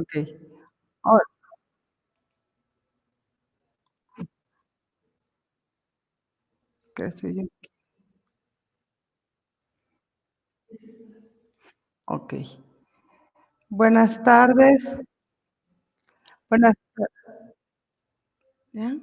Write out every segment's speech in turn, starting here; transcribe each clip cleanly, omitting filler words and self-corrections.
Okey. Oh, que estoy yo. Okey. Buenas tardes. Buenas ¿Ya?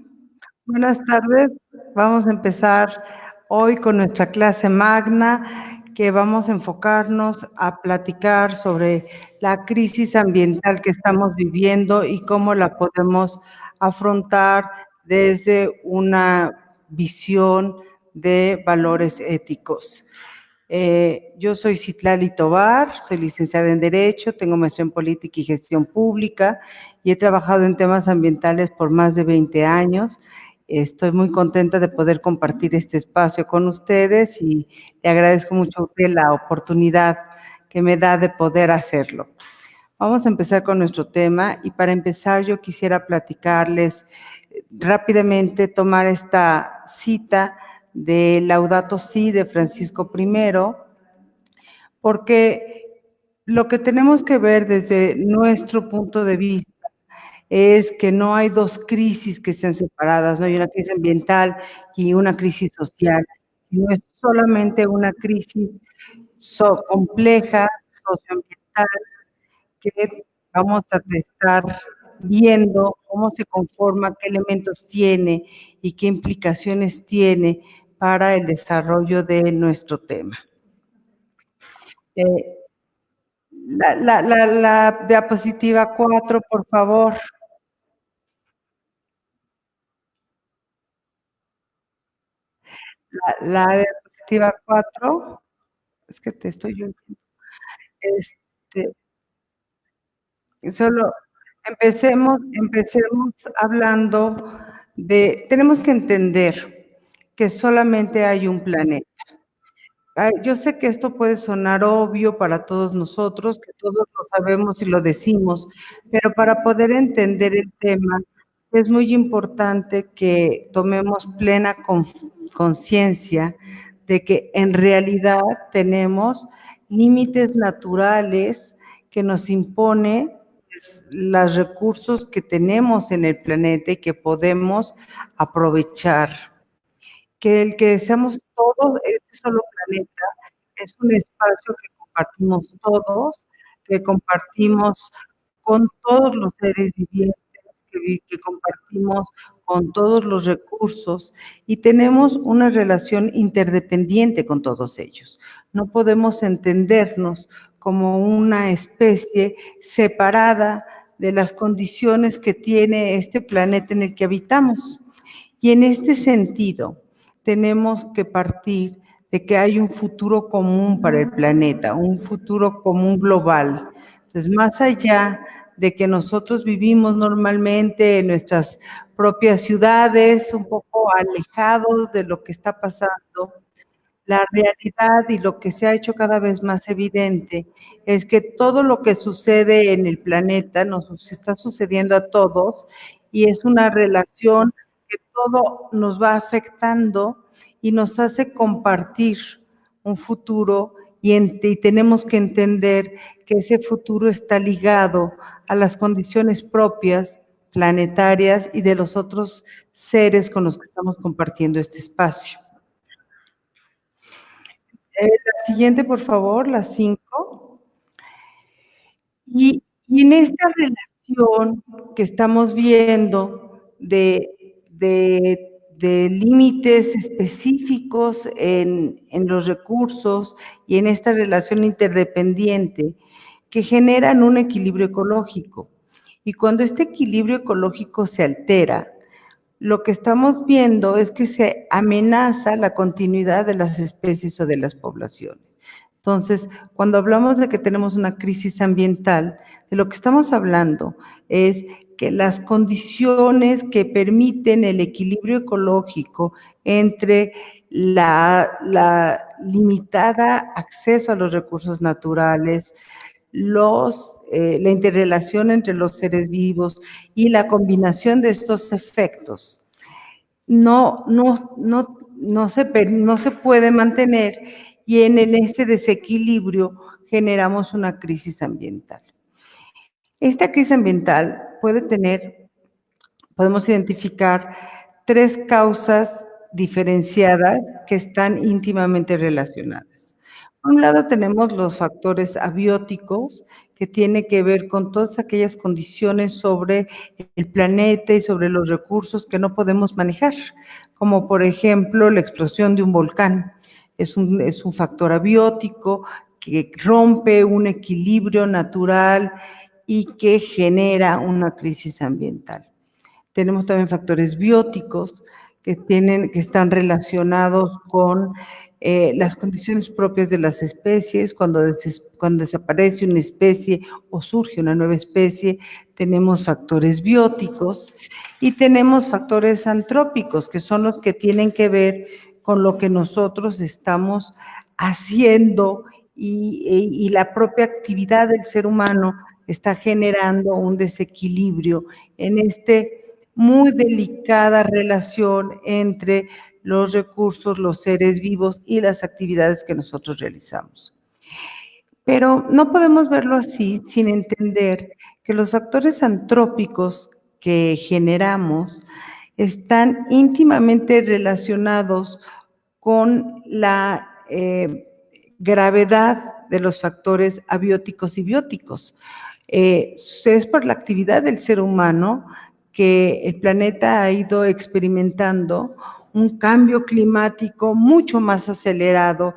Buenas tardes. Vamos a empezar hoy con nuestra clase magna, que vamos a enfocarnos a platicar sobre la crisis ambiental que estamos viviendo y cómo la podemos afrontar desde una visión de valores éticos. Yo soy Citlali Tovar, soy licenciada en Derecho, tengo maestría en Política y Gestión Pública y he trabajado en temas ambientales por más de 20 años. Estoy muy contenta de poder compartir este espacio con ustedes y le agradezco mucho a usted la oportunidad que me da de poder hacerlo. Vamos a empezar con nuestro tema y para empezar yo quisiera platicarles rápidamente, tomar esta cita de Laudato Si de Francisco I, porque lo que tenemos que ver desde nuestro punto de vista es que no hay dos crisis que sean separadas, no hay una crisis ambiental y una crisis social, sino es solamente una crisis compleja, socioambiental, que vamos a estar viendo cómo se conforma, qué elementos tiene y qué implicaciones tiene para el desarrollo de nuestro tema. Eh, la diapositiva 4, por favor. La diapositiva 4, es que te estoy yo, este, solo empecemos hablando de, tenemos que entender que solamente hay un planeta. Yo sé que esto puede sonar obvio para todos nosotros, que todos lo sabemos y lo decimos, pero para poder entender el tema es muy importante que tomemos plena conciencia de que en realidad tenemos límites naturales que nos impone los recursos que tenemos en el planeta y que podemos aprovechar. Que el que seamos todos este solo planeta es un espacio que compartimos todos, que compartimos con todos los seres vivientes, que compartimos con todos los recursos y tenemos una relación interdependiente con todos ellos. No podemos entendernos como una especie separada de las condiciones que tiene este planeta en el que habitamos. Y en este sentido, tenemos que partir de que hay un futuro común para el planeta, un futuro común global. Entonces, más allá de que nosotros vivimos normalmente en nuestras propias ciudades, un poco alejados de lo que está pasando, la realidad y lo que se ha hecho cada vez más evidente es que todo lo que sucede en el planeta nos está sucediendo a todos y es una relación que todo nos va afectando y nos hace compartir un futuro y tenemos que entender que ese futuro está ligado a las condiciones propias, planetarias y de los otros seres con los que estamos compartiendo este espacio. La siguiente, por favor, la 5. Y en esta relación que estamos viendo de límites específicos en los recursos y en esta relación interdependiente que generan un equilibrio ecológico. Y cuando este equilibrio ecológico se altera, lo que estamos viendo es que se amenaza la continuidad de las especies o de las poblaciones. Entonces, cuando hablamos de que tenemos una crisis ambiental, de lo que estamos hablando es que las condiciones que permiten el equilibrio ecológico entre la limitada acceso a los recursos naturales, la interrelación entre los seres vivos y la combinación de estos efectos no se puede mantener y en este desequilibrio generamos una crisis ambiental. Esta crisis ambiental podemos identificar 3 causas diferenciadas que están íntimamente relacionadas. Por un lado, tenemos los factores abióticos, que tiene que ver con todas aquellas condiciones sobre el planeta y sobre los recursos que no podemos manejar, como por ejemplo, la explosión de un volcán. Es un factor abiótico que rompe un equilibrio natural y que genera una crisis ambiental. Tenemos también factores bióticos que están relacionados con las condiciones propias de las especies. Cuando desaparece una especie o surge una nueva especie, tenemos factores bióticos y tenemos factores antrópicos, que son los que tienen que ver con lo que nosotros estamos haciendo y la propia actividad del ser humano está generando un desequilibrio en muy delicada relación entre los recursos, los seres vivos y las actividades que nosotros realizamos. Pero no podemos verlo así sin entender que los factores antrópicos que generamos están íntimamente relacionados con la gravedad de los factores abióticos y bióticos. Es por la actividad del ser humano que el planeta ha ido experimentando un cambio climático mucho más acelerado.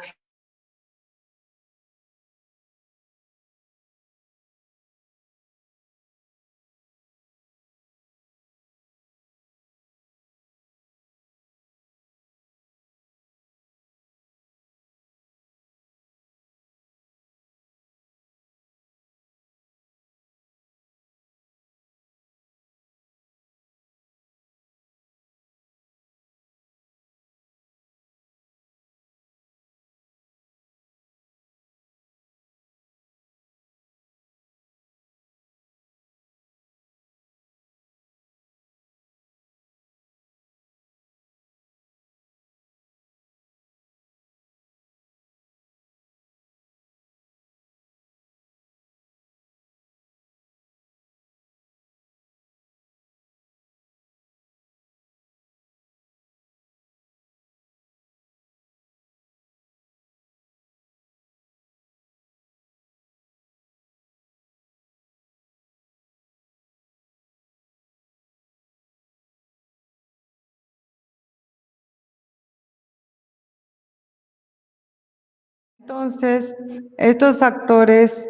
Entonces, estos factores,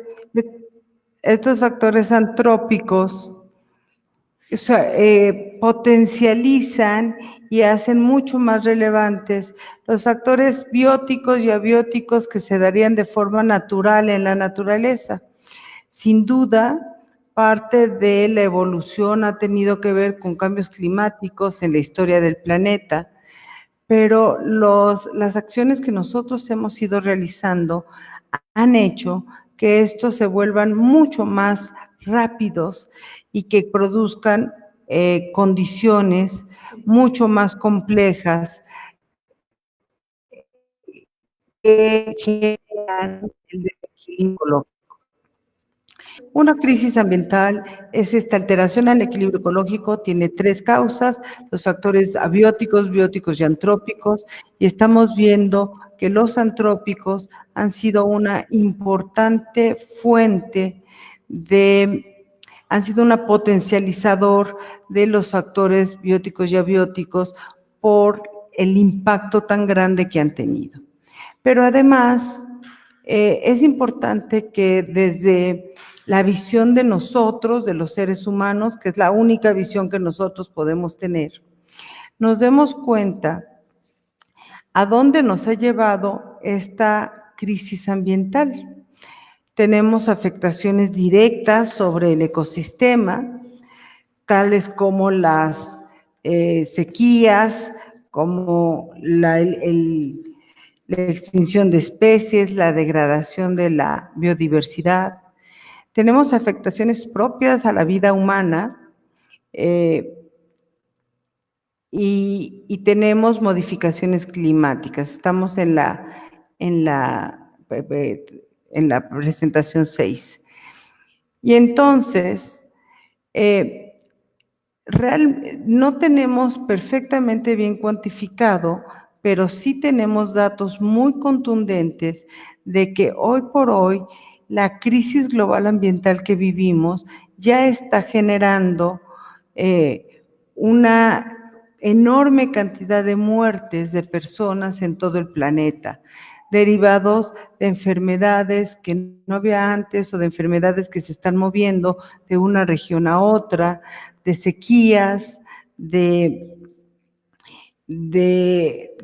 estos factores antrópicos potencializan y hacen mucho más relevantes los factores bióticos y abióticos que se darían de forma natural en la naturaleza. Sin duda, parte de la evolución ha tenido que ver con cambios climáticos en la historia del planeta, pero las acciones que nosotros hemos ido realizando han hecho que estos se vuelvan mucho más rápidos y que produzcan condiciones mucho más complejas que generan el desequilibrio. Una crisis ambiental es esta alteración al equilibrio ecológico, tiene 3 causas, los factores abióticos, bióticos y antrópicos, y estamos viendo que los antrópicos han sido una importante fuente han sido un potencializador de los factores bióticos y abióticos por el impacto tan grande que han tenido. Pero además, es importante que desde la visión de nosotros, de los seres humanos, que es la única visión que nosotros podemos tener, nos demos cuenta a dónde nos ha llevado esta crisis ambiental. Tenemos afectaciones directas sobre el ecosistema, tales como las sequías, como la extinción de especies, la degradación de la biodiversidad. Tenemos afectaciones propias a la vida humana eh, y tenemos modificaciones climáticas. Estamos en la presentación 6. Y entonces, eh, no tenemos perfectamente bien cuantificado, pero sí tenemos datos muy contundentes de que hoy por hoy la crisis global ambiental que vivimos ya está generando una enorme cantidad de muertes de personas en todo el planeta, derivados de enfermedades que no había antes o de enfermedades que se están moviendo de una región a otra, de sequías, de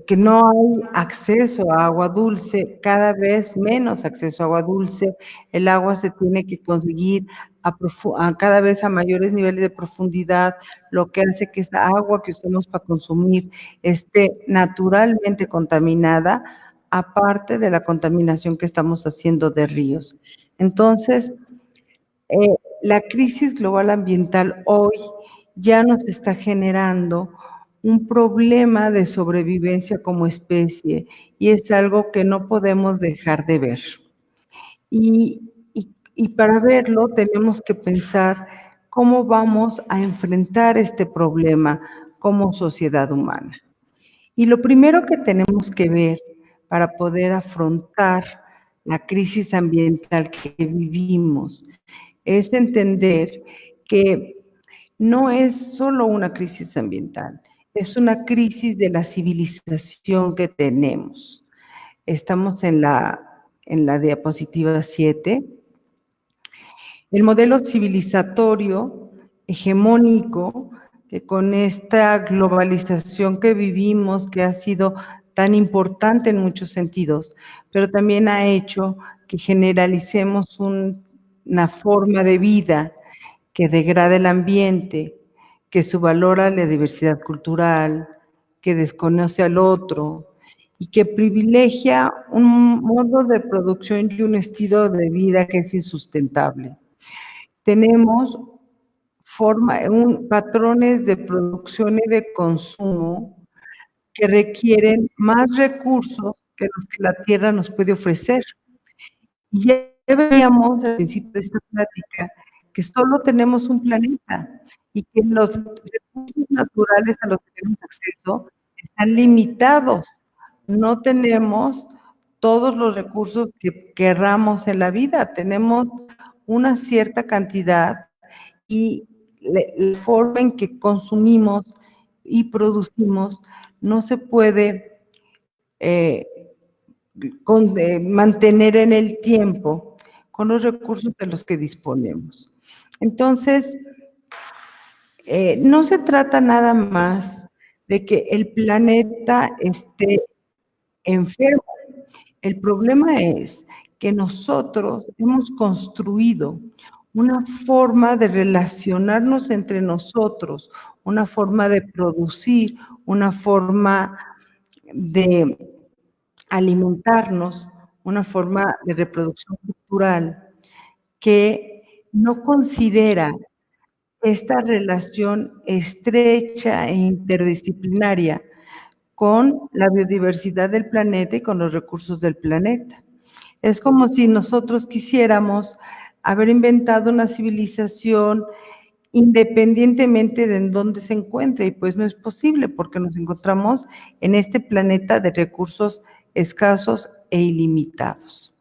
que no hay acceso a agua dulce, cada vez menos acceso a agua dulce, el agua se tiene que conseguir a cada vez a mayores niveles de profundidad, lo que hace que esa agua que usamos para consumir esté naturalmente contaminada, aparte de la contaminación que estamos haciendo de ríos. Entonces, la crisis global ambiental hoy ya nos está generando un problema de sobrevivencia como especie y es algo que no podemos dejar de ver. Y para verlo tenemos que pensar cómo vamos a enfrentar este problema como sociedad humana. Y lo primero que tenemos que ver para poder afrontar la crisis ambiental que vivimos es entender que no es solo una crisis ambiental, es una crisis de la civilización que tenemos. Estamos en la diapositiva 7. El modelo civilizatorio hegemónico, que con esta globalización que vivimos, que ha sido tan importante en muchos sentidos, pero también ha hecho que generalicemos una forma de vida que degrada el ambiente, que subvalora la diversidad cultural, que desconoce al otro y que privilegia un modo de producción y un estilo de vida que es insustentable. Tenemos patrones de producción y de consumo que requieren más recursos que los que la tierra nos puede ofrecer. Y ya veíamos al principio de esta plática que solo tenemos un planeta y que los recursos naturales a los que tenemos acceso están limitados. No tenemos todos los recursos que querramos en la vida, tenemos una cierta cantidad y la forma en que consumimos y producimos no se puede eh, mantener en el tiempo con los recursos de los que disponemos. Entonces, no se trata nada más de que el planeta esté enfermo. El problema es que nosotros hemos construido una forma de relacionarnos entre nosotros, una forma de producir, una forma de alimentarnos, una forma de reproducción cultural que no considera esta relación estrecha e interdisciplinaria con la biodiversidad del planeta y con los recursos del planeta. Es como si nosotros quisiéramos haber inventado una civilización independientemente de en dónde se encuentre, y pues no es posible porque nos encontramos en este planeta de recursos escasos e ilimitados.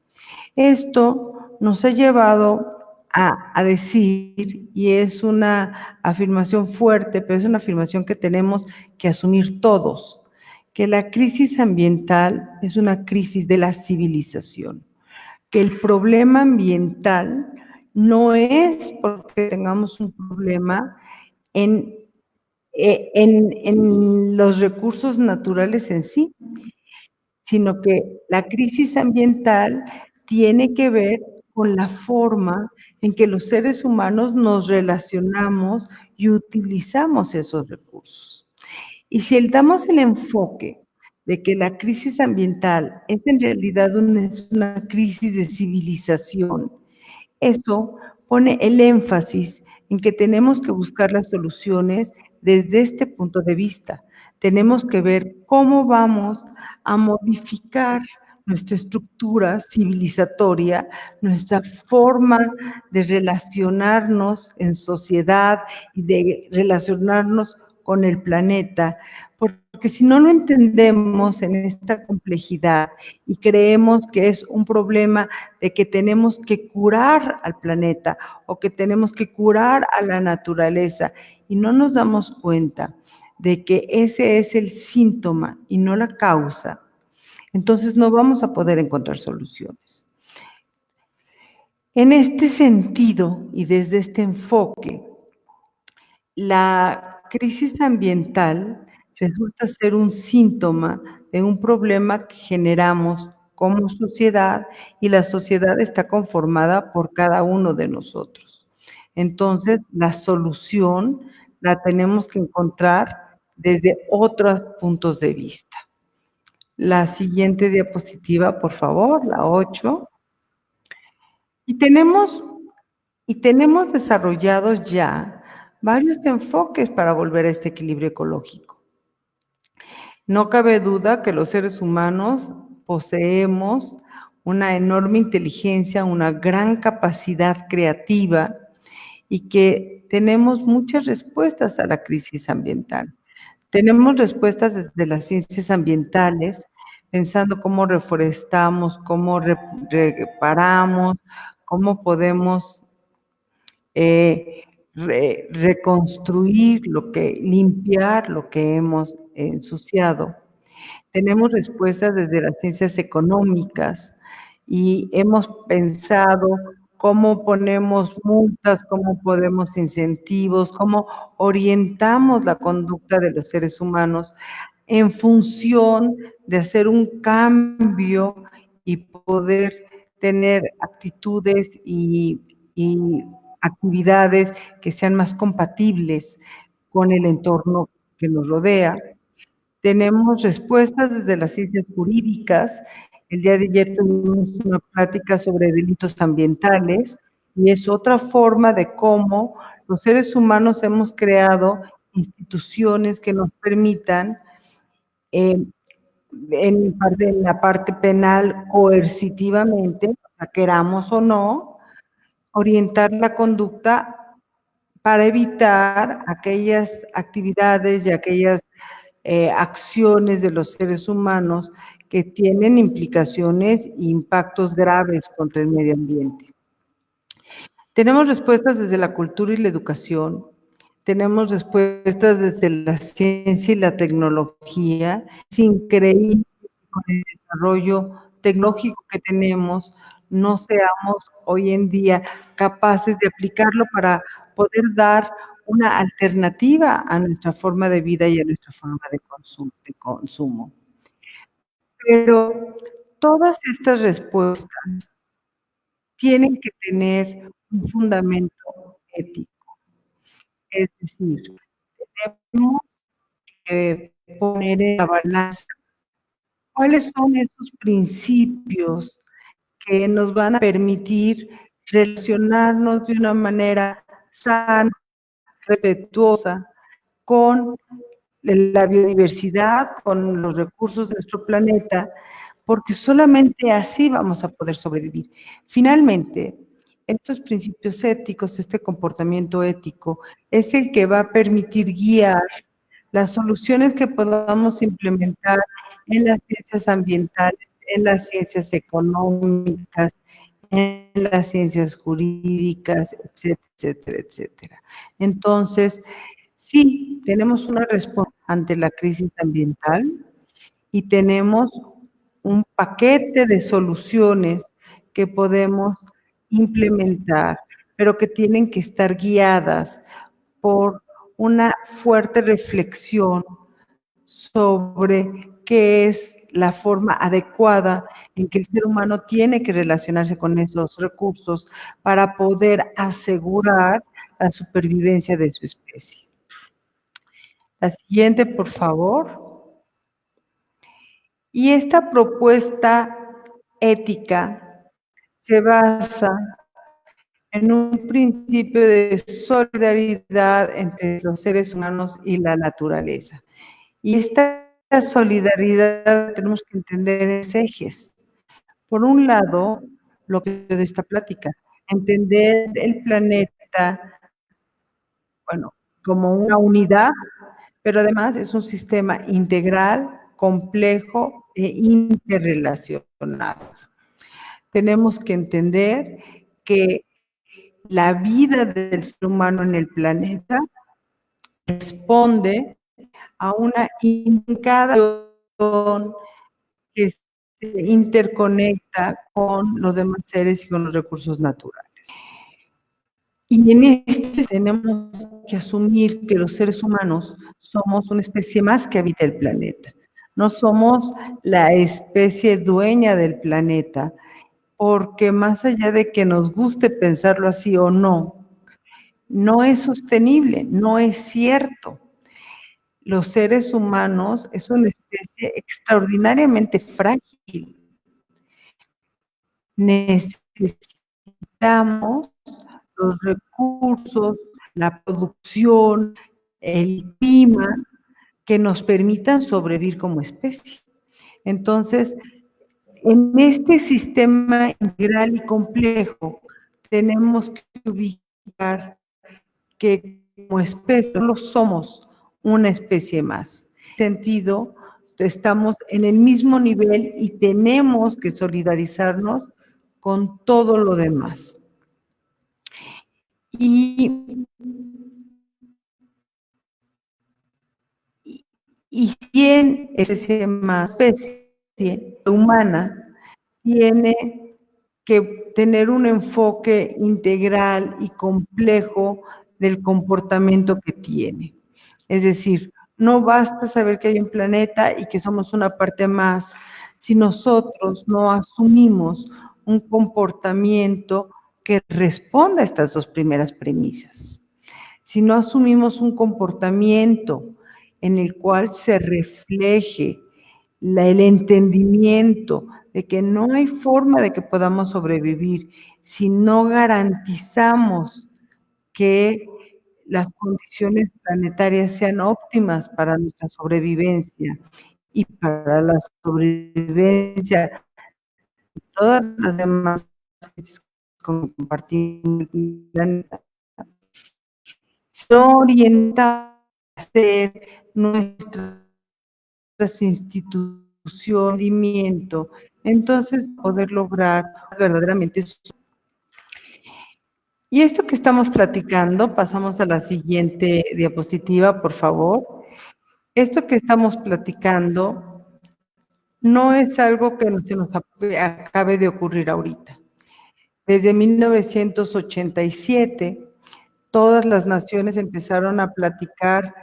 Esto nos ha llevado a decir, y es una afirmación fuerte, pero es una afirmación que tenemos que asumir todos, que la crisis ambiental es una crisis de la civilización, que el problema ambiental no es porque tengamos un problema en, en los recursos naturales en sí, sino que la crisis ambiental tiene que ver con la forma en que los seres humanos nos relacionamos y utilizamos esos recursos. Y si le damos el enfoque de que la crisis ambiental es en realidad es una crisis de civilización, eso pone el énfasis en que tenemos que buscar las soluciones desde este punto de vista. Tenemos que ver cómo vamos a modificar nuestra estructura civilizatoria, nuestra forma de relacionarnos en sociedad y de relacionarnos con el planeta, porque si no lo entendemos en esta complejidad y creemos que es un problema de que tenemos que curar al planeta o que tenemos que curar a la naturaleza y no nos damos cuenta de que ese es el síntoma y no la causa, entonces no vamos a poder encontrar soluciones. En este sentido y desde este enfoque, la crisis ambiental resulta ser un síntoma de un problema que generamos como sociedad y la sociedad está conformada por cada uno de nosotros. Entonces, la solución la tenemos que encontrar desde otros puntos de vista. La siguiente diapositiva, por favor, la 8. Y tenemos, y tenemos desarrollados ya varios enfoques para volver a este equilibrio ecológico. No cabe duda que los seres humanos poseemos una enorme inteligencia, una gran capacidad creativa y que tenemos muchas respuestas a la crisis ambiental. Tenemos respuestas desde las ciencias ambientales, pensando cómo reforestamos, cómo reparamos, cómo podemos reconstruir limpiar lo que hemos ensuciado. Tenemos respuestas desde las ciencias económicas y hemos pensado cómo ponemos multas, cómo ponemos incentivos, cómo orientamos la conducta de los seres humanos en función de hacer un cambio y poder tener actitudes y actividades que sean más compatibles con el entorno que nos rodea. Tenemos respuestas desde las ciencias jurídicas. El día de ayer tuvimos una plática sobre delitos ambientales y es otra forma de cómo los seres humanos hemos creado instituciones que nos permitan, en la parte penal, coercitivamente, queramos o no, orientar la conducta para evitar aquellas actividades y aquellas acciones de los seres humanos que tienen implicaciones e impactos graves contra el medio ambiente. Tenemos respuestas desde la cultura y la educación, tenemos respuestas desde la ciencia y la tecnología. Es increíble que con el desarrollo tecnológico que tenemos, no seamos hoy en día capaces de aplicarlo para poder dar una alternativa a nuestra forma de vida y a nuestra forma de consumo. Pero todas estas respuestas tienen que tener un fundamento ético. Es decir, tenemos que poner en la balanza cuáles son esos principios que nos van a permitir relacionarnos de una manera sana, respetuosa, con la biodiversidad, con los recursos de nuestro planeta, porque solamente así vamos a poder sobrevivir. Finalmente, estos principios éticos, este comportamiento ético, es el que va a permitir guiar las soluciones que podamos implementar en las ciencias ambientales, en las ciencias económicas, en las ciencias jurídicas, etcétera, etcétera, etcétera. Entonces, sí, tenemos una respuesta ante la crisis ambiental y tenemos un paquete de soluciones que podemos implementar, pero que tienen que estar guiadas por una fuerte reflexión sobre qué es la forma adecuada en que el ser humano tiene que relacionarse con esos recursos para poder asegurar la supervivencia de su especie. La siguiente, por favor. Y esta propuesta ética se basa en un principio de solidaridad entre los seres humanos y la naturaleza. Y esta solidaridad tenemos que entender en ejes. Por un lado, lo que de esta plática, entender el planeta, bueno, como una unidad, pero además es un sistema integral, complejo e interrelacionado. Tenemos que entender que la vida del ser humano en el planeta responde a una interacción que se interconecta con los demás seres y con los recursos naturales. Y en este tenemos que asumir que los seres humanos somos una especie más que habita el planeta. No somos la especie dueña del planeta, porque más allá de que nos guste pensarlo así o no, no es sostenible, no es cierto. Los seres humanos es una especie extraordinariamente frágil. Necesitamos los recursos, la producción, el clima que nos permitan sobrevivir como especie. Entonces, en este sistema integral y complejo, tenemos que ubicar que como especie solo somos una especie más. En ese sentido, estamos en el mismo nivel y tenemos que solidarizarnos con todo lo demás. Y quién es ese más especie humana tiene que tener un enfoque integral y complejo del comportamiento que tiene. Es decir, no basta saber que hay un planeta y que somos una parte más, si nosotros no asumimos un comportamiento que responda a estas dos primeras premisas. Si no asumimos un comportamiento en el cual se refleje el entendimiento de que no hay forma de que podamos sobrevivir si no garantizamos que las condiciones planetarias sean óptimas para nuestra sobrevivencia y para la sobrevivencia de todas las demás especies que compartimos el planeta, no orientar a hacer nuestras instituciones, entonces poder lograr verdaderamente. Y esto que estamos platicando, pasamos a la siguiente diapositiva, por favor. Esto que estamos platicando no es algo que se nos acabe de ocurrir ahorita. Desde 1987, todas las naciones empezaron a platicar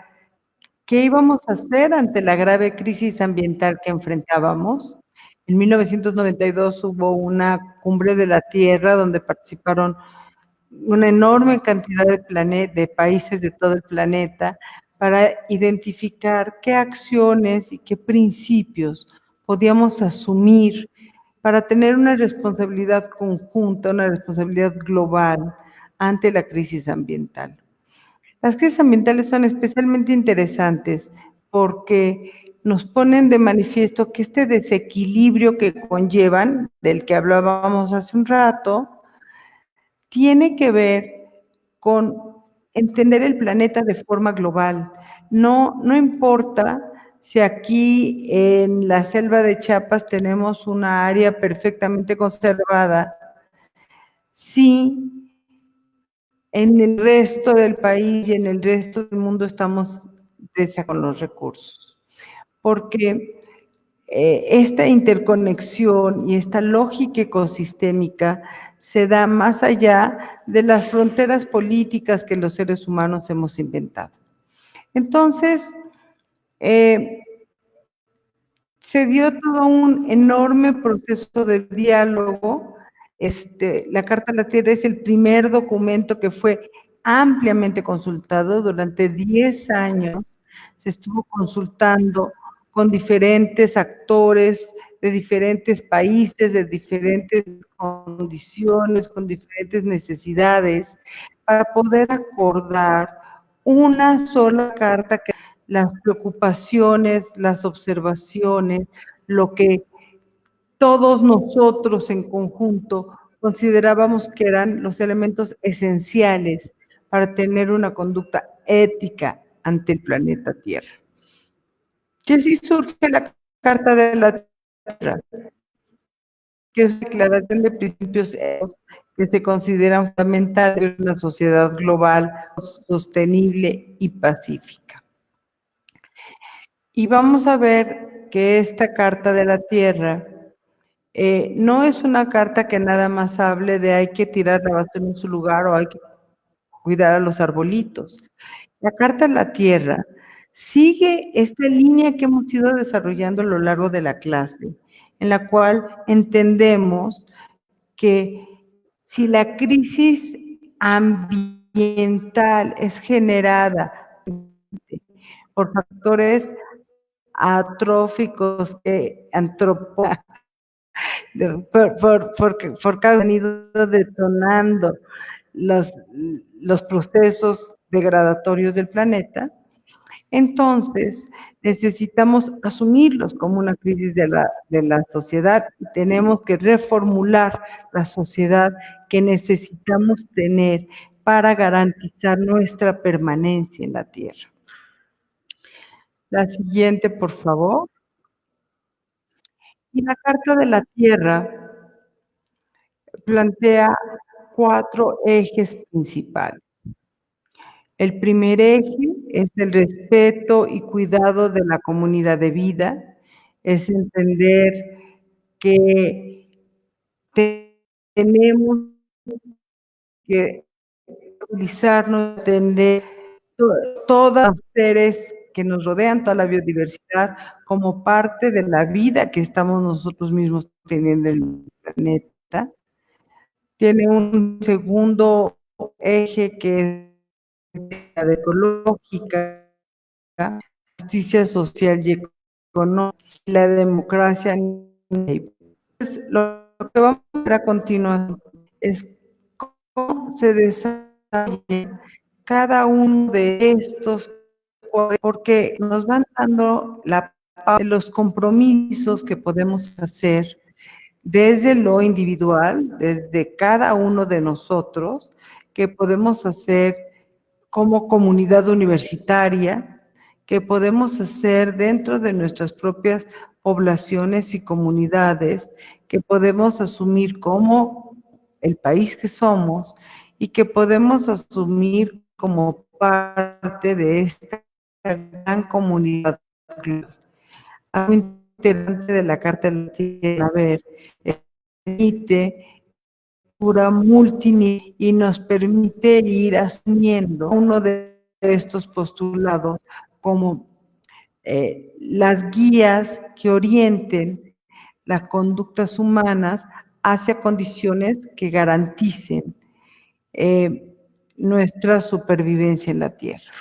qué íbamos a hacer ante la grave crisis ambiental que enfrentábamos. En 1992 hubo una cumbre de la Tierra donde participaron una enorme cantidad de países de todo el planeta para identificar qué acciones y qué principios podíamos asumir para tener una responsabilidad conjunta, una responsabilidad global ante la crisis ambiental. Las crisis ambientales son especialmente interesantes porque nos ponen de manifiesto que este desequilibrio que conllevan, del que hablábamos hace un rato, tiene que ver con entender el planeta de forma global. No importa si aquí en la selva de Chiapas tenemos una área perfectamente conservada, si en el resto del país y en el resto del mundo estamos con los recursos. Porque esta interconexión y esta lógica ecosistémica se da más allá de las fronteras políticas que los seres humanos hemos inventado. Entonces, se dio todo un enorme proceso de diálogo. La Carta de la Tierra es el primer documento que fue ampliamente consultado durante 10 años. Se estuvo consultando con diferentes actores de diferentes países, de diferentes condiciones, con diferentes necesidades, para poder acordar una sola carta que las preocupaciones, las observaciones, lo que todos nosotros en conjunto considerábamos que eran los elementos esenciales para tener una conducta ética ante el planeta Tierra. Que así surge la Carta de la Tierra, que es una declaración de principios que se consideran fundamentales en una sociedad global sostenible y pacífica. Y vamos a ver que esta Carta de la Tierra no es una carta que nada más hable de hay que tirar la basura en su lugar o hay que cuidar a los arbolitos. La Carta de la Tierra sigue esta línea que hemos ido desarrollando a lo largo de la clase, en la cual entendemos que si la crisis ambiental es generada por factores atróficos porque han ido detonando los, los procesos degradatorios del planeta, entonces necesitamos asumirlos como una crisis de la sociedad y tenemos que reformular la sociedad que necesitamos tener para garantizar nuestra permanencia en la Tierra. La siguiente, por favor. Y la Carta de la Tierra plantea 4 ejes principales. El primer eje es el respeto y cuidado de la comunidad de vida, es entender que tenemos que utilizarnos, entender todos los seres que nos rodean, toda la biodiversidad, como parte de la vida que estamos nosotros mismos teniendo en el planeta. Tiene un segundo eje que es la ecológica, justicia social y económica, la democracia. Entonces, lo que vamos a ver a continuación es cómo se desarrolla cada uno de estos, porque nos van dando los compromisos que podemos hacer desde lo individual, desde cada uno de nosotros, que podemos hacer como comunidad universitaria, que podemos hacer dentro de nuestras propias poblaciones y comunidades, que podemos asumir como el país que somos y que podemos asumir como parte de esta gran comunidad global. Algo interesante de la Carta de la Tierra, a ver, permite pura multinivel y nos permite ir asumiendo uno de estos postulados como las guías que orienten las conductas humanas hacia condiciones que garanticen nuestra supervivencia en la Tierra.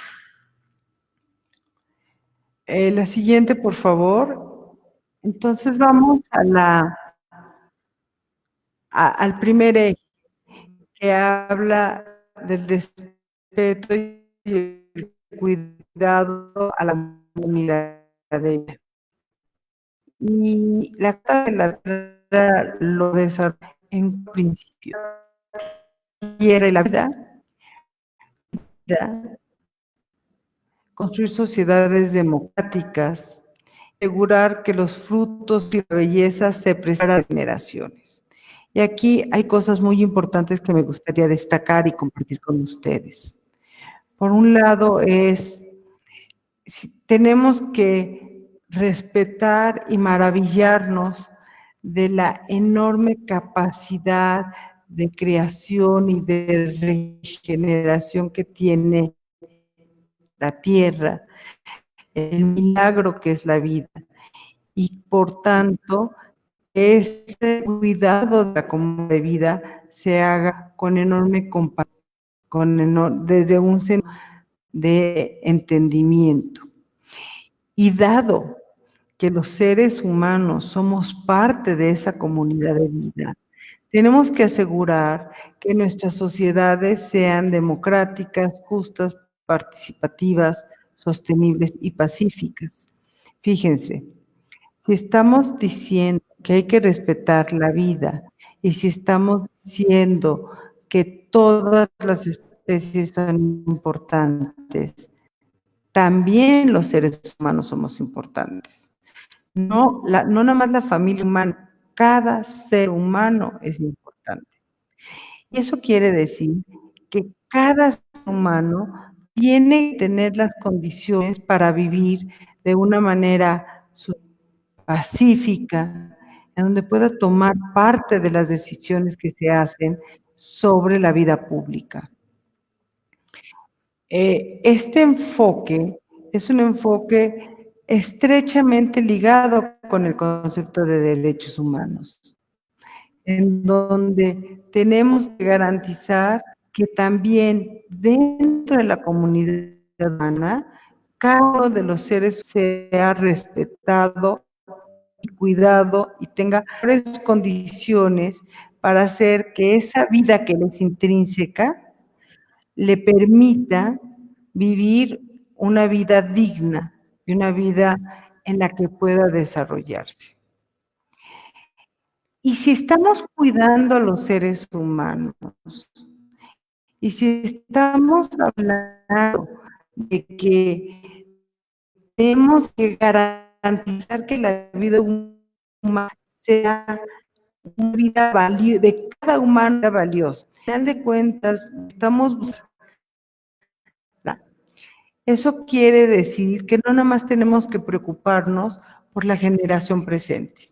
La siguiente, por favor. Entonces vamos al primer eje, que habla del respeto y el cuidado a la comunidad de ella. Y la Carta de la Tierra lo desarrolla en principio. Quiere la vida, construir sociedades democráticas, asegurar que los frutos y la belleza se preserven a generaciones. Y aquí hay cosas muy importantes que me gustaría destacar y compartir con ustedes. Por un lado tenemos que respetar y maravillarnos de la enorme capacidad de creación y de regeneración que tiene la Tierra, el milagro que es la vida. Y por tanto, ese cuidado de la comunidad de vida se haga con enorme compasión, desde un sentido de entendimiento. Y dado que los seres humanos somos parte de esa comunidad de vida, tenemos que asegurar que nuestras sociedades sean democráticas, justas, participativas, sostenibles y pacíficas. Fíjense, si estamos diciendo que hay que respetar la vida, y si estamos diciendo que todas las especies son importantes, también los seres humanos somos importantes. No nada más la familia humana, cada ser humano es importante. Y eso quiere decir que cada ser humano tiene que tener las condiciones para vivir de una manera pacífica, en donde pueda tomar parte de las decisiones que se hacen sobre la vida pública. Este enfoque es un enfoque estrechamente ligado con el concepto de derechos humanos, en donde tenemos que garantizar que también dentro de la comunidad humana, cada uno de los seres sea respetado y cuidado y tenga mejores condiciones para hacer que esa vida que le es intrínseca le permita vivir una vida digna y una vida en la que pueda desarrollarse. Y si estamos cuidando a los seres humanos, y si estamos hablando de que tenemos que garantizar que la vida humana sea una vida de cada humano valiosa. Al final de cuentas, estamos buscando. Eso quiere decir que no nada más tenemos que preocuparnos por la generación presente,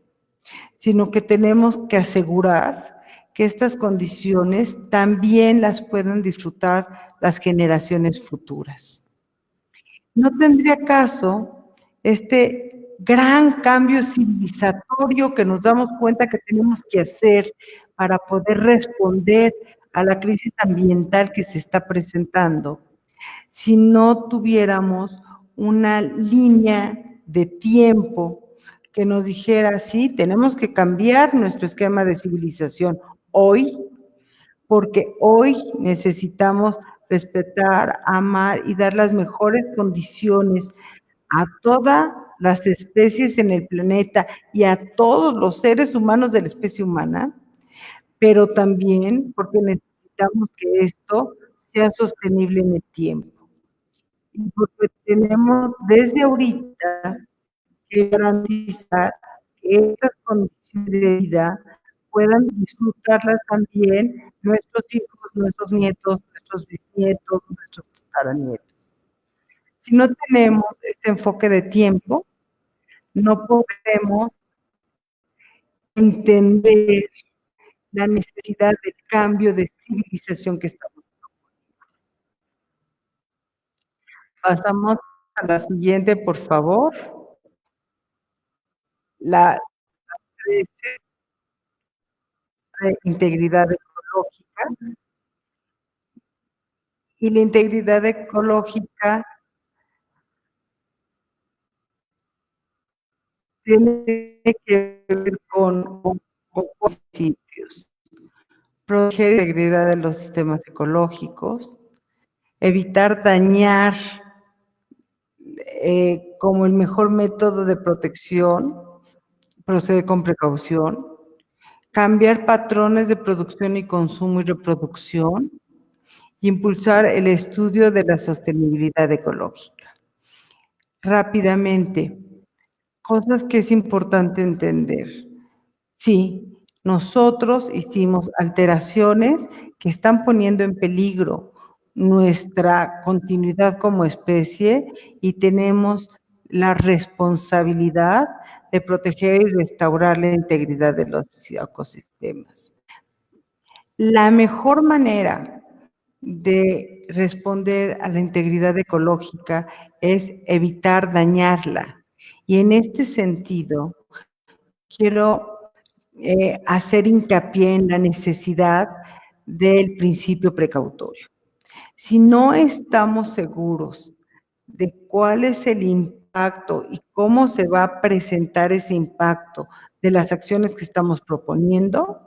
sino que tenemos que asegurar que estas condiciones también las puedan disfrutar las generaciones futuras. No tendría caso este gran cambio civilizatorio que nos damos cuenta que tenemos que hacer para poder responder a la crisis ambiental que se está presentando, si no tuviéramos una línea de tiempo que nos dijera: sí, tenemos que cambiar nuestro esquema de civilización hoy, porque hoy necesitamos respetar, amar y dar las mejores condiciones a todas las especies en el planeta y a todos los seres humanos de la especie humana, pero también porque necesitamos que esto sea sostenible en el tiempo. Y porque tenemos desde ahorita que garantizar que estas condiciones de vida puedan disfrutarlas también nuestros hijos, nuestros nietos, nuestros bisnietos, nuestros tataranietos. Si no tenemos este enfoque de tiempo, no podemos entender la necesidad del cambio de civilización que estamos. Pasamos a la siguiente, por favor. La 13, integridad ecológica. Y la integridad ecológica tiene que ver con principios. Proteger la integridad de los sistemas ecológicos, evitar dañar como el mejor método de protección, proceder con precaución, cambiar patrones de producción y consumo y reproducción, y impulsar el estudio de la sostenibilidad ecológica. Rápidamente, cosas que es importante entender. Sí, nosotros hicimos alteraciones que están poniendo en peligro nuestra continuidad como especie y tenemos la responsabilidad de proteger y restaurar la integridad de los ecosistemas. La mejor manera de responder a la integridad ecológica es evitar dañarla. Y en este sentido, quiero hacer hincapié en la necesidad del principio precautorio. Si no estamos seguros de cuál es el impacto y cómo se va a presentar ese impacto de las acciones que estamos proponiendo,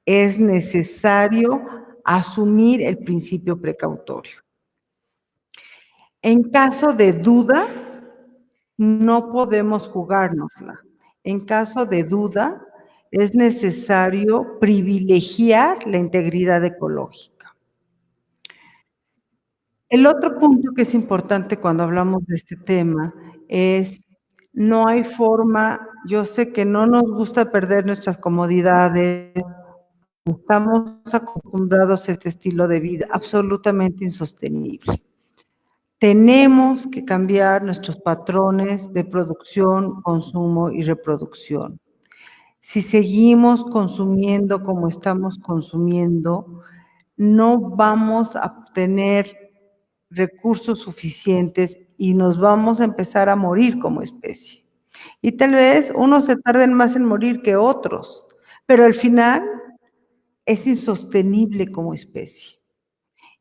es necesario asumir el principio precautorio. En caso de duda, no podemos jugárnosla. En caso de duda, es necesario privilegiar la integridad ecológica. El otro punto que es importante cuando hablamos de este tema es, no hay forma, yo sé que no nos gusta perder nuestras comodidades, estamos acostumbrados a este estilo de vida absolutamente insostenible. Tenemos que cambiar nuestros patrones de producción, consumo y reproducción. Si seguimos consumiendo como estamos consumiendo, no vamos a tener recursos suficientes y nos vamos a empezar a morir como especie. Y tal vez unos se tarden más en morir que otros, pero al final es insostenible como especie.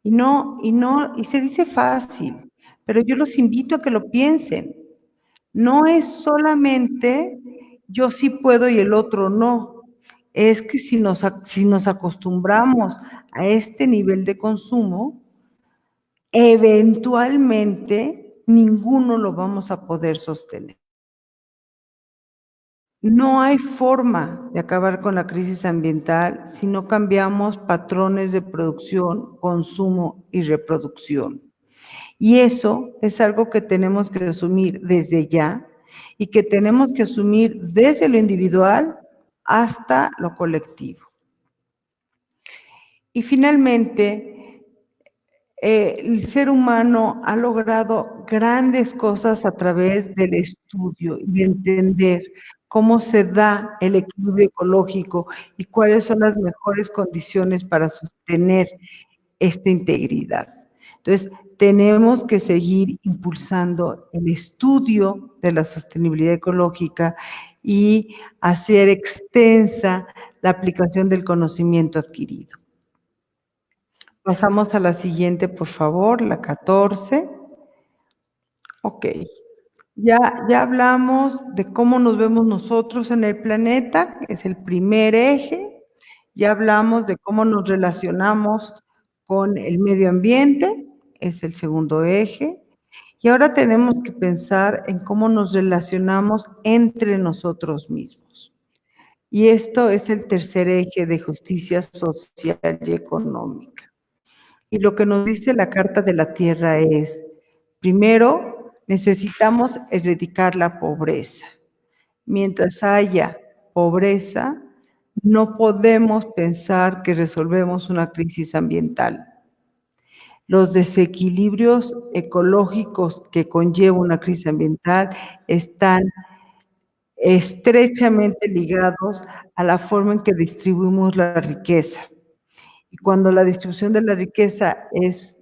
Y se dice fácil, pero yo los invito a que lo piensen. No es solamente yo sí puedo y el otro no. Es que si nos acostumbramos a este nivel de consumo, eventualmente ninguno lo vamos a poder sostener. No hay forma de acabar con la crisis ambiental si no cambiamos patrones de producción, consumo y reproducción. Y eso es algo que tenemos que asumir desde ya y que tenemos que asumir desde lo individual hasta lo colectivo. Y finalmente, el ser humano ha logrado grandes cosas a través del estudio y de entender cómo se da el equilibrio ecológico y cuáles son las mejores condiciones para sostener esta integridad. Entonces, tenemos que seguir impulsando el estudio de la sostenibilidad ecológica y hacer extensa la aplicación del conocimiento adquirido. Pasamos a la siguiente, por favor, la 14. Ok. Ya hablamos de cómo nos vemos nosotros en el planeta, es el primer eje. Ya hablamos de cómo nos relacionamos con el medio ambiente, es el segundo eje. Y ahora tenemos que pensar en cómo nos relacionamos entre nosotros mismos. Y esto es el tercer eje de justicia social y económica. Y lo que nos dice la Carta de la Tierra es, primero, necesitamos erradicar la pobreza. Mientras haya pobreza, no podemos pensar que resolvemos una crisis ambiental. Los desequilibrios ecológicos que conlleva una crisis ambiental están estrechamente ligados a la forma en que distribuimos la riqueza. Y cuando la distribución de la riqueza es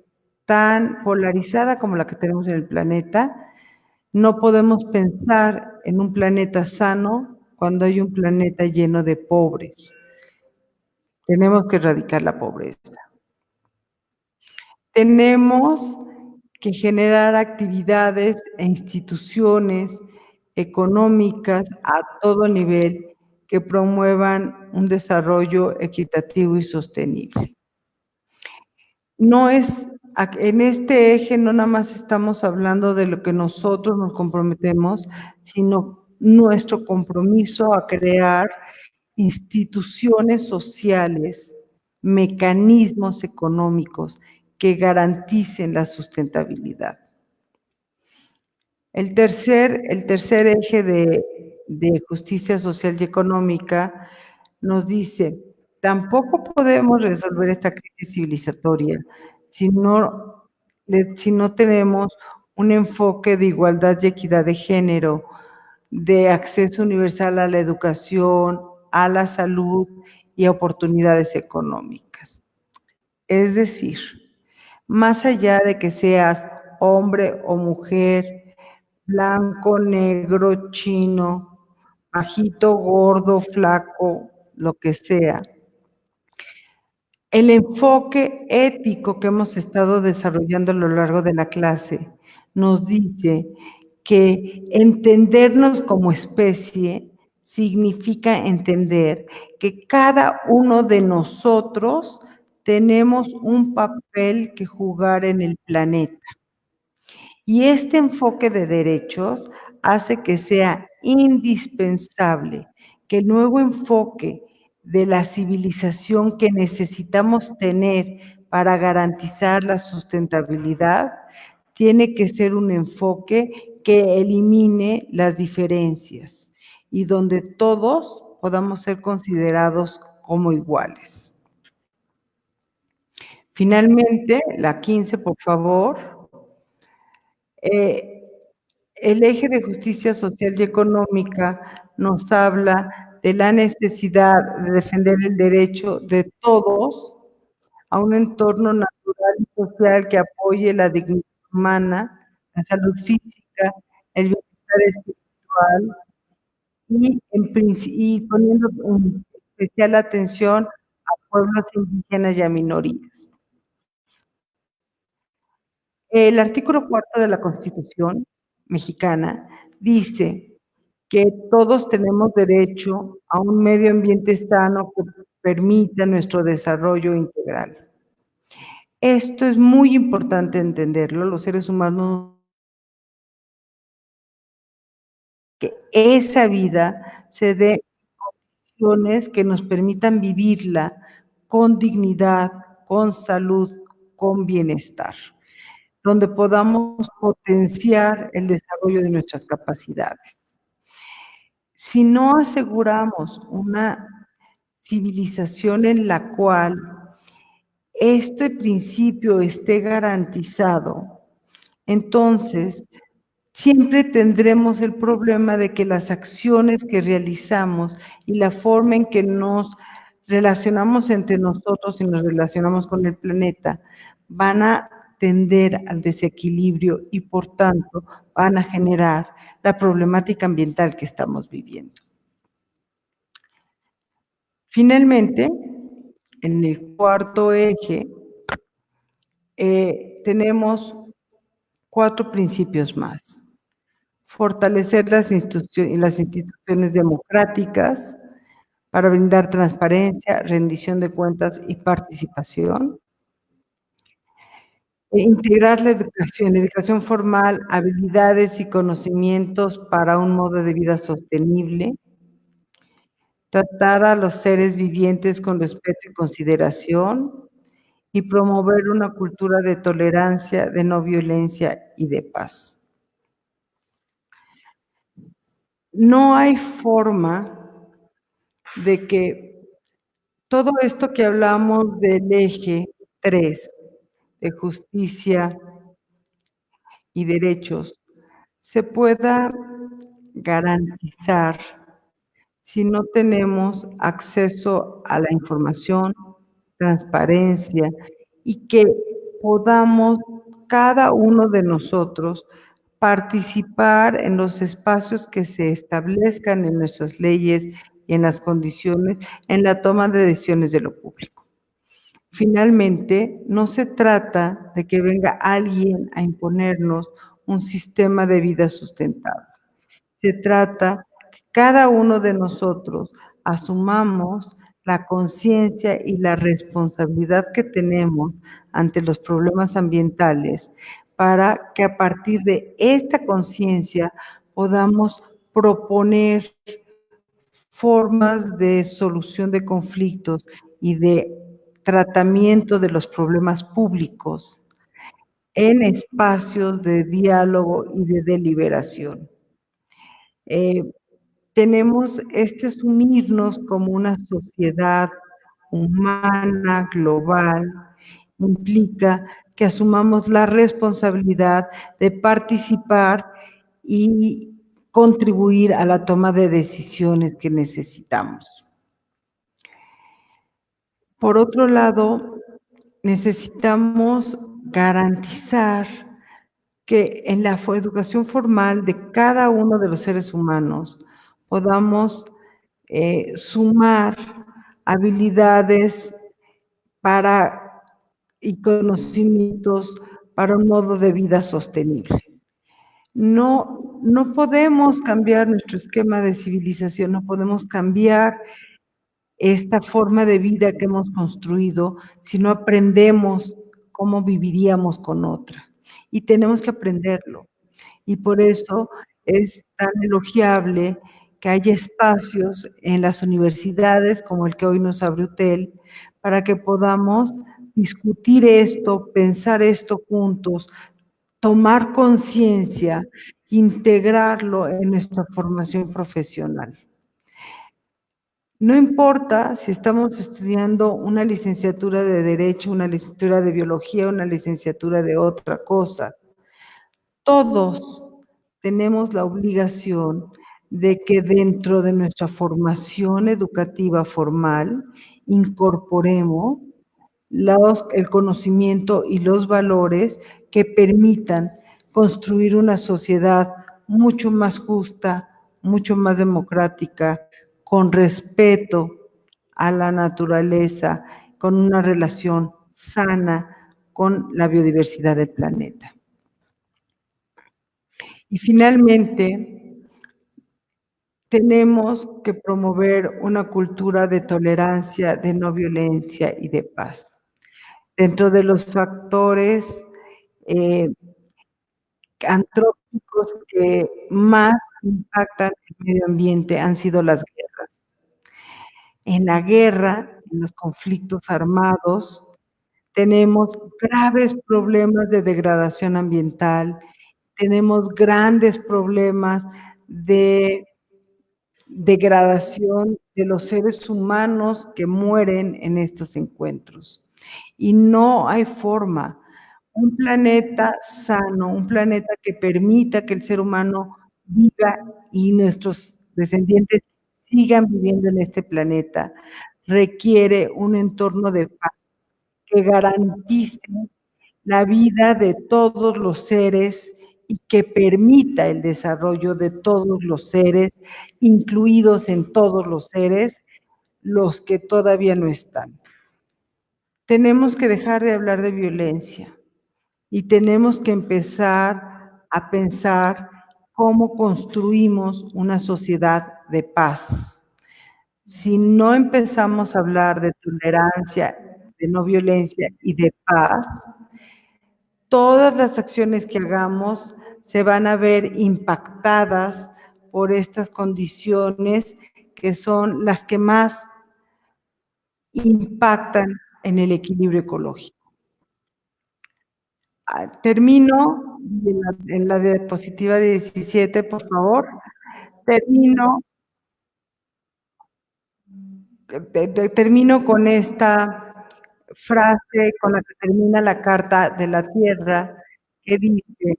tan polarizada como la que tenemos en el planeta, no podemos pensar en un planeta sano cuando hay un planeta lleno de pobres. Tenemos que erradicar la pobreza. Tenemos que generar actividades e instituciones económicas a todo nivel que promuevan un desarrollo equitativo y sostenible. No es, en este eje no nada más estamos hablando de lo que nosotros nos comprometemos, sino nuestro compromiso a crear instituciones sociales, mecanismos económicos que garanticen la sustentabilidad. El tercer eje de justicia social y económica nos dice, tampoco podemos resolver esta crisis civilizatoria si no tenemos un enfoque de igualdad y equidad de género, de acceso universal a la educación, a la salud y a oportunidades económicas. Es decir, más allá de que seas hombre o mujer, blanco, negro, chino, bajito, gordo, flaco, lo que sea, el enfoque ético que hemos estado desarrollando a lo largo de la clase nos dice que entendernos como especie significa entender que cada uno de nosotros tenemos un papel que jugar en el planeta. Y este enfoque de derechos hace que sea indispensable que el nuevo enfoque de la civilización que necesitamos tener para garantizar la sustentabilidad tiene que ser un enfoque que elimine las diferencias y donde todos podamos ser considerados como iguales. Finalmente, la 15, por favor. Eh, el eje de justicia social y económica nos habla de la necesidad de defender el derecho de todos a un entorno natural y social que apoye la dignidad humana, la salud física, el bienestar espiritual y poniendo en especial atención a pueblos indígenas y a minorías. El artículo cuarto de la Constitución mexicana dice que todos tenemos derecho a un medio ambiente sano que permita nuestro desarrollo integral. Esto es muy importante entenderlo, los seres humanos, que esa vida se dé en condiciones que nos permitan vivirla con dignidad, con salud, con bienestar, donde podamos potenciar el desarrollo de nuestras capacidades. Si no aseguramos una civilización en la cual este principio esté garantizado, entonces siempre tendremos el problema de que las acciones que realizamos y la forma en que nos relacionamos entre nosotros y nos relacionamos con el planeta van a tender al desequilibrio y por tanto van a generar la problemática ambiental que estamos viviendo. Finalmente, en el cuarto eje, tenemos 4 principios más. Fortalecer las instituciones democráticas para brindar transparencia, rendición de cuentas y participación. Integrar la educación formal, habilidades y conocimientos para un modo de vida sostenible. Tratar a los seres vivientes con respeto y consideración y promover una cultura de tolerancia, de no violencia y de paz. No hay forma de que todo esto que hablamos del eje 3, de justicia y derechos, se pueda garantizar si no tenemos acceso a la información, transparencia y que podamos cada uno de nosotros participar en los espacios que se establezcan en nuestras leyes y en las condiciones en la toma de decisiones de lo público. Finalmente, no se trata de que venga alguien a imponernos un sistema de vida sustentable. Se trata que cada uno de nosotros asumamos la conciencia y la responsabilidad que tenemos ante los problemas ambientales para que a partir de esta conciencia podamos proponer formas de solución de conflictos y de tratamiento de los problemas públicos en espacios de diálogo y de deliberación. Tenemos asumirnos como una sociedad humana, global, implica que asumamos la responsabilidad de participar y contribuir a la toma de decisiones que necesitamos. Por otro lado, necesitamos garantizar que en la educación formal de cada uno de los seres humanos podamos sumar habilidades para, y conocimientos para un modo de vida sostenible. No podemos cambiar nuestro esquema de civilización, no podemos cambiar esta forma de vida que hemos construido si no aprendemos cómo viviríamos con otra. Y tenemos que aprenderlo. Y por eso es tan elogiable que haya espacios en las universidades, como el que hoy nos abre UTEL, para que podamos discutir esto, pensar esto juntos, tomar conciencia, integrarlo en nuestra formación profesional. No importa si estamos estudiando una licenciatura de Derecho, una licenciatura de Biología, una licenciatura de otra cosa. Todos tenemos la obligación de que dentro de nuestra formación educativa formal incorporemos el conocimiento y los valores que permitan construir una sociedad mucho más justa, mucho más democrática, con respeto a la naturaleza, con una relación sana con la biodiversidad del planeta. Y finalmente, tenemos que promover una cultura de tolerancia, de no violencia y de paz. Dentro de los factores eh, antrópicos que más impactan el medio ambiente han sido las guerras. En la guerra, en los conflictos armados, tenemos graves problemas de degradación ambiental, tenemos grandes problemas de degradación de los seres humanos que mueren en estos encuentros. Y no hay forma. Un planeta sano, un planeta que permita que el ser humano viva y nuestros descendientes sigan viviendo en este planeta, requiere un entorno de paz que garantice la vida de todos los seres y que permita el desarrollo de todos los seres, incluidos en todos los seres, los que todavía no están. Tenemos que dejar de hablar de violencia y tenemos que empezar a pensar cómo construimos una sociedad de paz. Si no empezamos a hablar de tolerancia, de no violencia y de paz, todas las acciones que hagamos se van a ver impactadas por estas condiciones que son las que más impactan en el equilibrio ecológico. Termino en la diapositiva 17, por favor. Termino, termino con esta frase con la que termina la Carta de la Tierra, que dice: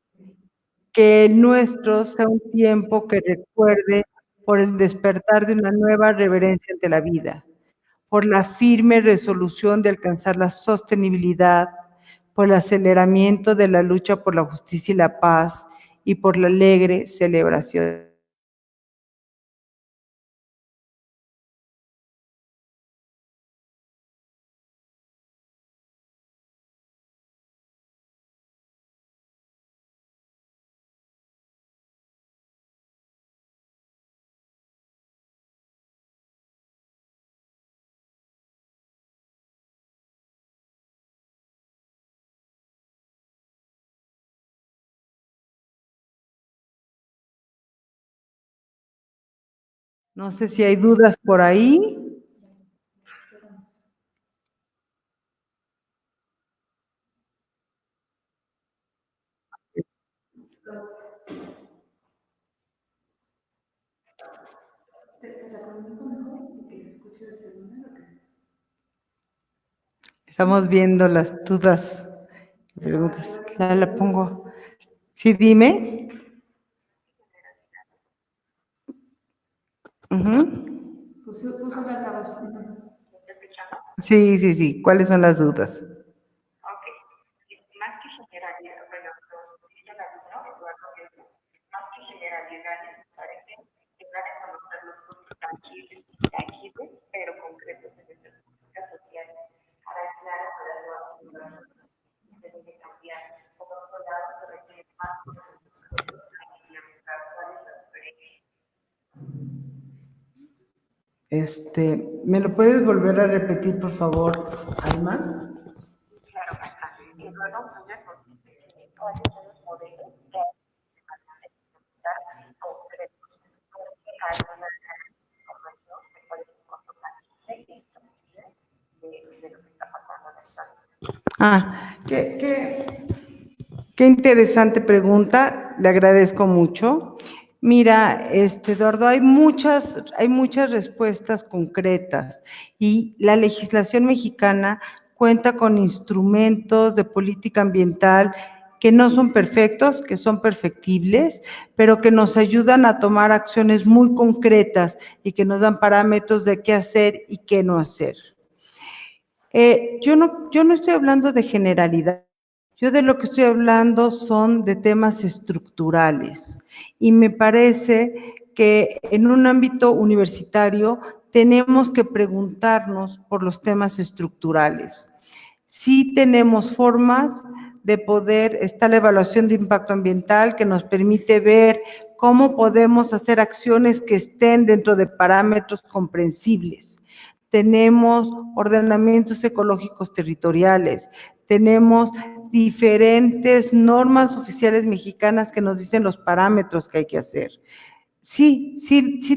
que el nuestro sea un tiempo que recuerde por el despertar de una nueva reverencia ante la vida, por la firme resolución de alcanzar la sostenibilidad, por el aceleramiento de la lucha por la justicia y la paz, y por la alegre celebración. No sé si hay dudas por ahí. Estamos viendo las dudas, preguntas. Ya la pongo. Sí, dime. Sí, sí, sí. ¿Cuáles son las dudas? ¿Me lo puedes volver a repetir, por favor, Alma? Qué interesante pregunta, le agradezco mucho. Mira, Eduardo, hay muchas respuestas concretas y la legislación mexicana cuenta con instrumentos de política ambiental que no son perfectos, que son perfectibles, pero que nos ayudan a tomar acciones muy concretas y que nos dan parámetros de qué hacer y qué no hacer. Yo no estoy hablando de generalidad. Yo de lo que estoy hablando son de temas estructurales y me parece que en un ámbito universitario tenemos que preguntarnos por los temas estructurales. Sí tenemos formas de poder, está la evaluación de impacto ambiental que nos permite ver cómo podemos hacer acciones que estén dentro de parámetros comprensibles. Tenemos ordenamientos ecológicos territoriales, tenemos diferentes normas oficiales mexicanas que nos dicen los parámetros que hay que hacer. Sí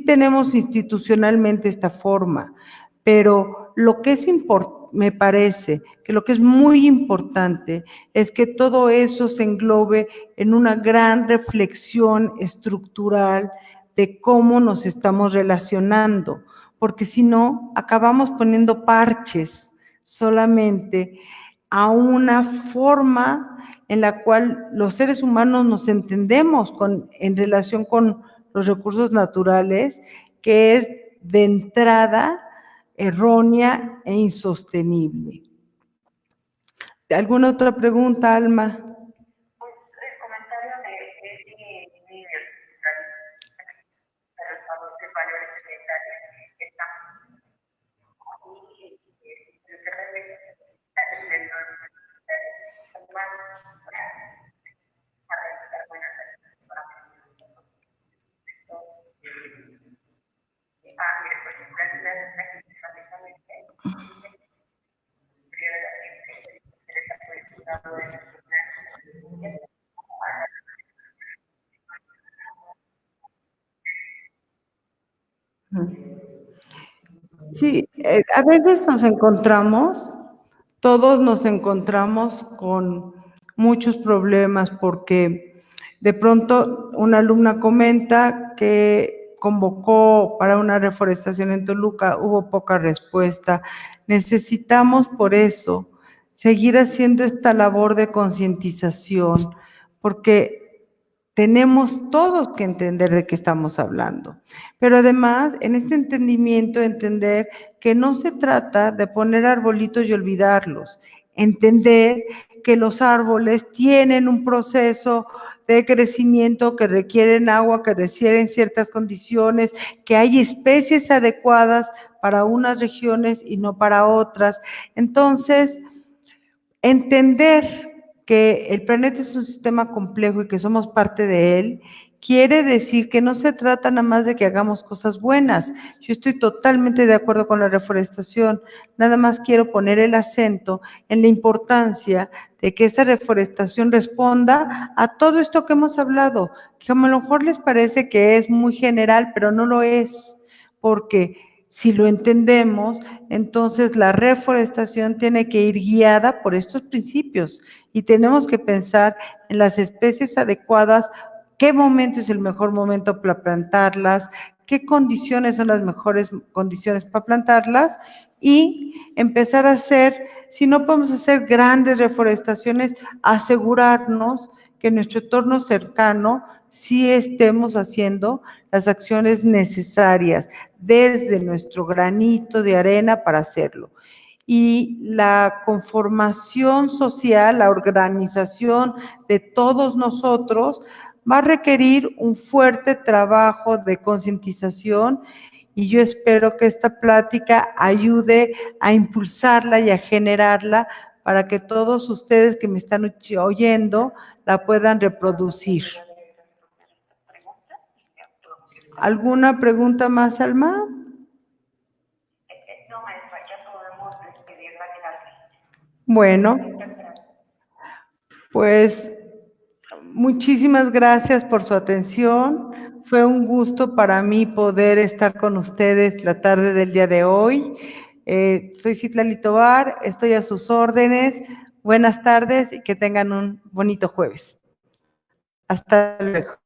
tenemos institucionalmente esta forma, pero lo que es me parece que lo que es muy importante es que todo eso se englobe en una gran reflexión estructural de cómo nos estamos relacionando, porque si no, acabamos poniendo parches solamente a una forma en la cual los seres humanos nos entendemos en relación con los recursos naturales, que es de entrada errónea e insostenible. ¿Alguna otra pregunta, Alma? Sí, a veces todos nos encontramos con muchos problemas porque de pronto una alumna comenta que convocó para una reforestación en Toluca, hubo poca respuesta. Necesitamos por eso seguir haciendo esta labor de concientización porque tenemos todos que entender de qué estamos hablando. Pero además, en este entendimiento, entender que no se trata de poner arbolitos y olvidarlos, entender que los árboles tienen un proceso de crecimiento que requieren agua, que requieren ciertas condiciones, que hay especies adecuadas para unas regiones y no para otras. Entonces, entender que el planeta es un sistema complejo y que somos parte de él, quiere decir que no se trata nada más de que hagamos cosas buenas. Yo estoy totalmente de acuerdo con la reforestación, nada más quiero poner el acento en la importancia de que esa reforestación responda a todo esto que hemos hablado, que a lo mejor les parece que es muy general, pero no lo es, porque si lo entendemos, entonces la reforestación tiene que ir guiada por estos principios y tenemos que pensar en las especies adecuadas, qué momento es el mejor momento para plantarlas, qué condiciones son las mejores condiciones para plantarlas y empezar a hacer, si no podemos hacer grandes reforestaciones, asegurarnos que en nuestro entorno cercano sí estemos haciendo las acciones necesarias desde nuestro granito de arena para hacerlo. Y la conformación social, la organización de todos nosotros va a requerir un fuerte trabajo de concientización y yo espero que esta plática ayude a impulsarla y a generarla para que todos ustedes que me están oyendo la puedan reproducir. ¿Alguna pregunta más, Alma? Bueno, pues muchísimas gracias por su atención. Fue un gusto para mí poder estar con ustedes la tarde del día de hoy. Soy Citlali Tovar, estoy a sus órdenes. Buenas tardes y que tengan un bonito jueves. Hasta luego.